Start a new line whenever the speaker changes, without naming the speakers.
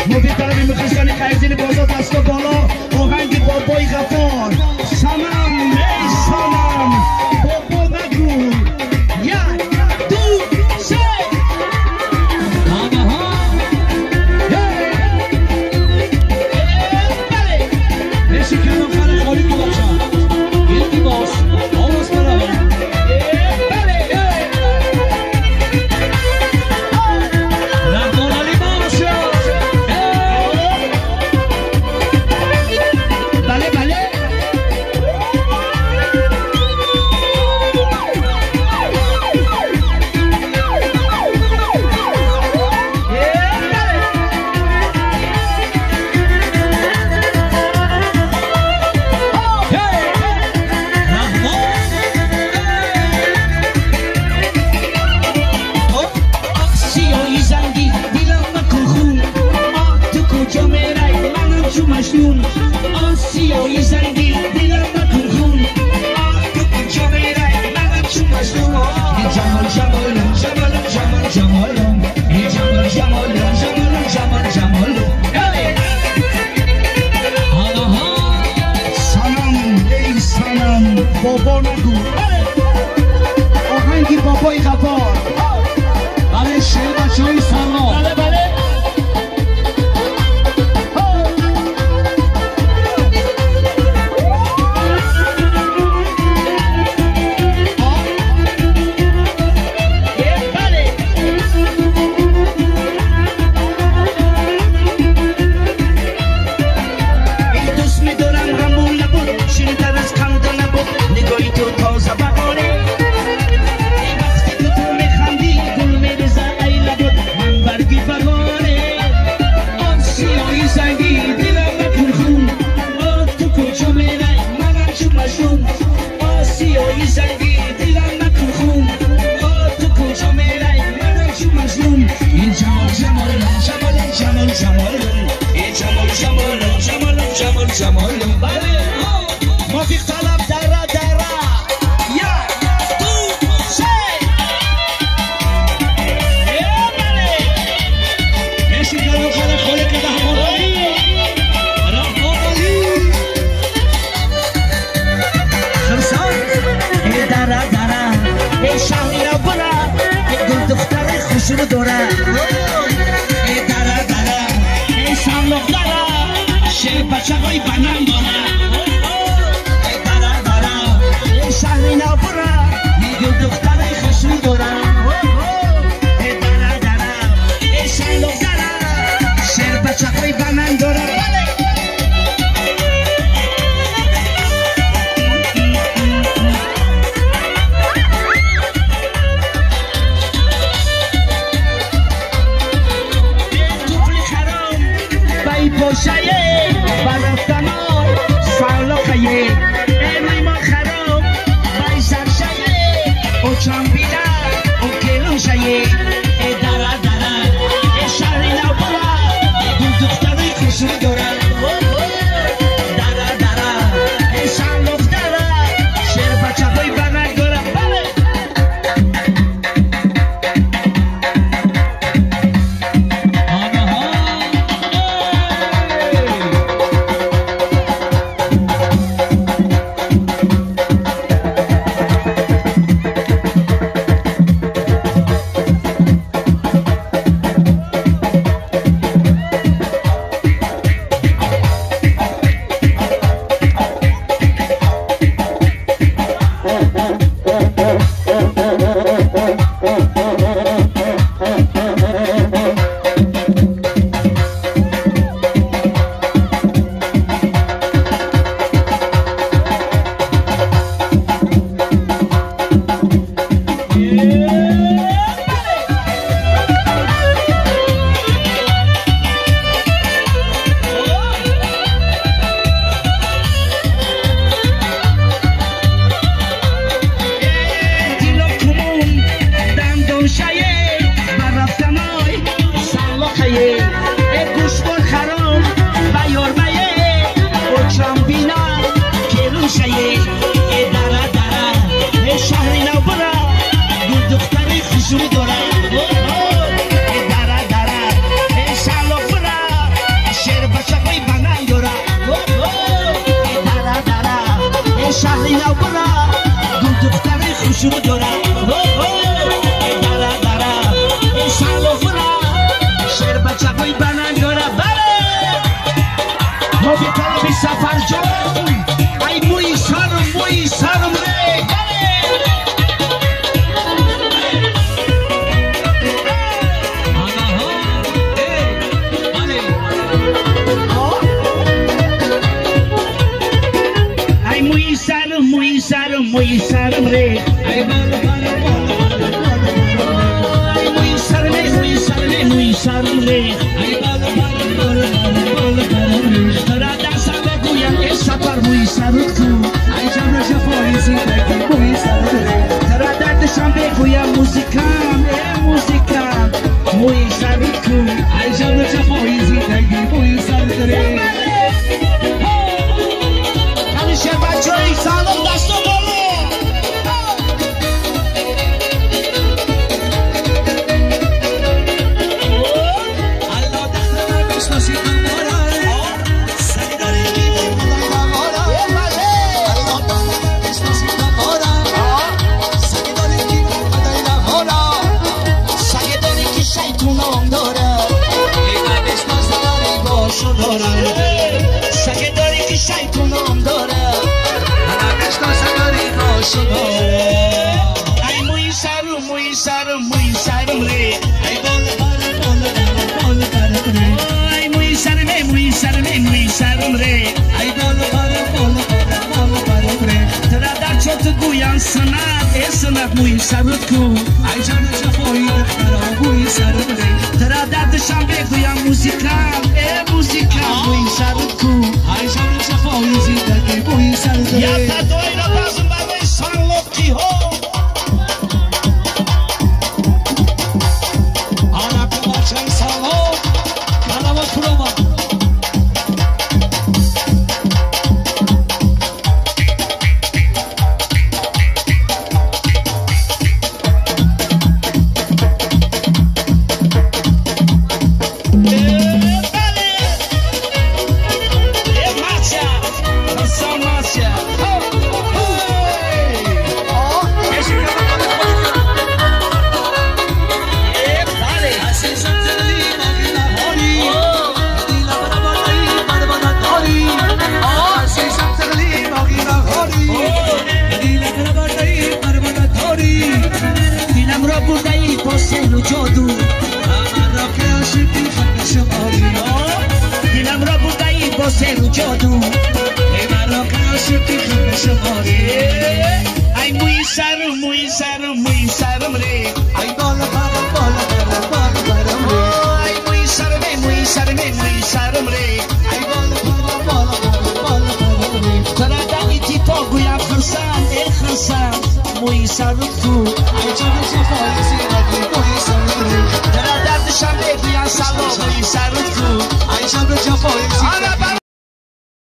موفق طلبی مخلصان خیردین بازار دستا بالا آهنگ بابای غفار سنم ای سنم بابا نگو یک دو سه مرسی که آخر خالی تو باشم یکی باش آواز برم بابا نگو آهنگی بابای غفار بله شعر بچه های سنگلاق بله بله موفق طلب دره دره یک دو سه مرسی که آخر خالی کده همراهی خرسان ای دره دره ای شهری را بره ای گل دختر خوشونو داره ای دره دره ای سنگلاق دره شیر بچه های بنم داره ای دره دره ای شهری را بره ای گل دختر خوشونو داره ای دره دره ای سنگلاق دره شیر بچه های بنم داره باشه برفتنای سنگلاقه امروی ما خراب بای سرشه او چان بیده او کلوشه ای دره دره ای شهری نو بره دو دختری خوشی داره دره دره ای سنگلاق دره شیر بچه های برنگ داره سرت کو ای جان شفای زندگی موی سرت ترا دردشم بگویم موزیکم موزیکم موی سرت کو ای جان شفای زندگی موی سرت همیشه بچه‌ای سلام دست و بالا سگه داری که شیطونم داره من بشناسم داری ناشو داره ای موی سرم موی سرم موی سرم ری ای بالا بالا بالا بالا بالا ری ای موی سرم موی سرم موی سرم ری ای بالا بالا بالا بالا بالا ری ترا در چوت گویم سند سند موی سرت کو ای جان شفایی دخترا موی سرم ری ترا دردشم بگویم موزیکم موزیکم موی سرت کو ای جان شفایی زندگی موی سرت ری یا تا دوینا بازم برای سانگلوقی ها آنا بمارچن سالو کلمات کلوما سر جادو ای مرا کاشتی خم شماری ای موی سرم موی سرم موی سرم ری ای بالا بالا بالا بالا بالا ری ای موی سرم موی سرم موی سرم ری ای بالا بالا بالا بالا بالا ری ترا دانی تی تو گویم خرسند خرسند موی سرت کو ای جان شفای